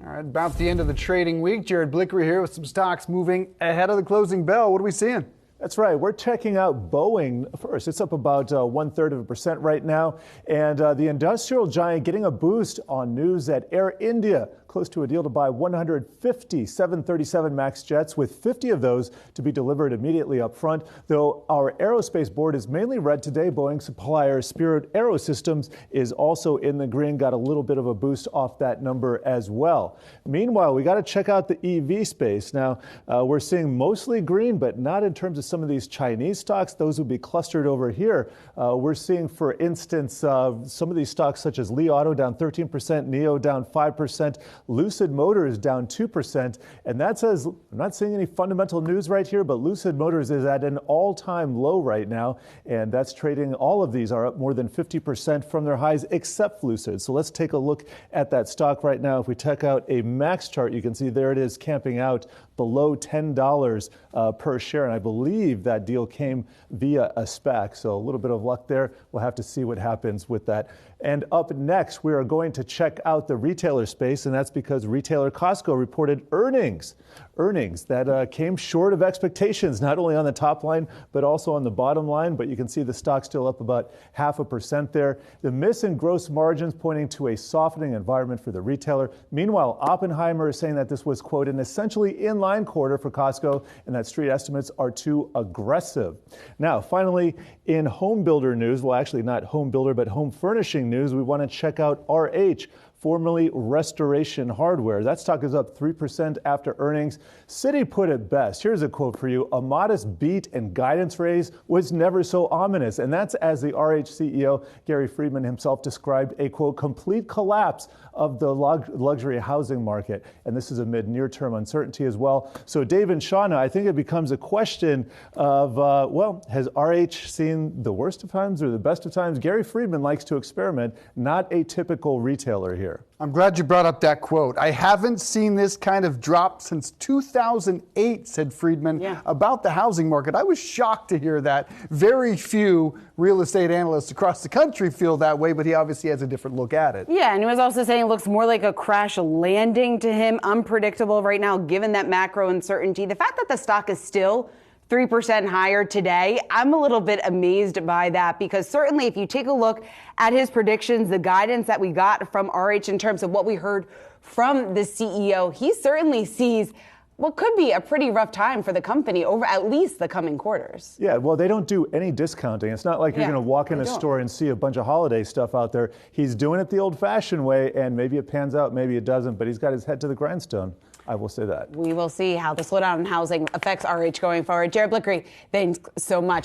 All right, about the end of the trading week, Jared Blikre here with some stocks moving ahead of the closing bell. What are we seeing? That's right. We're checking out Boeing first. It's up about 1/3% right now. And the industrial giant getting a boost on news that Air India close to a deal to buy 150 737 MAX jets, with 50 of those to be delivered immediately up front. Though our aerospace board is mainly red today. Boeing supplier Spirit Aerosystems is also in the green, got a little bit of a boost off that number as well. Meanwhile, we got to check out the EV space. Now, we're seeing mostly green, but not in terms of some of these Chinese stocks. Those would be clustered over here. We're seeing, for instance, some of these stocks such as Li Auto down 13%, NIO down 5%, Lucid Motors down 2%. And that says, I'm not seeing any fundamental news right here, but Lucid Motors is at an all-time low right now. And that's trading, all of these are up more than 50% from their highs, except Lucid. So let's take a look at that stock right now. If we check out a max chart, you can see there it is camping out below $10 per share. And I believe that deal came via a SPAC. So a little bit of luck there. We'll have to see what happens with that. And up next, we are going to check out the retailer space, and that's because retailer Costco reported earnings that came short of expectations, not only on the top line, but also on the bottom line. But you can see the stock still up about 0.5% there. The miss in gross margins pointing to a softening environment for the retailer. Meanwhile, Oppenheimer is saying that this was, quote, an essentially inline quarter for Costco, and that street estimates are too aggressive. Now, finally, in home builder news, well, actually not home builder, but home furnishing news, we want to check out RH, formerly Restoration Hardware. That stock is up 3% after earnings. Citi put it best. Here's a quote for you. A modest beat and guidance raise was never so ominous. And that's as the RH CEO, Gary Friedman himself, described a, quote, complete collapse of the luxury housing market. And this is amid near-term uncertainty as well. So Dave and Shauna, I think it becomes a question of, well, has RH seen the worst of times or the best of times? Gary Friedman likes to experiment, not a typical retailer here. I'm glad you brought up that quote. I haven't seen this kind of drop since 2008, said Friedman, about the housing market. I was shocked to hear that. Very few real estate analysts across the country feel that way, but he obviously has a different look at it. Yeah, and he was also saying it looks more like a crash landing to him, unpredictable right now, given that macro uncertainty. The fact that the stock is still 3% higher today, I'm a little bit amazed by that, because certainly if you take a look at his predictions, the guidance that we got from RH in terms of what we heard from the CEO, he certainly sees what could be a pretty rough time for the company over at least the coming quarters. Yeah, well, they don't do any discounting. It's not like you're going to walk in a store and see a bunch of holiday stuff out there. He's doing it the old-fashioned way, and maybe it pans out, maybe it doesn't, but he's got his head to the grindstone. I will say that. We will see how the slowdown in housing affects RH going forward. Jared Blikre, thanks so much.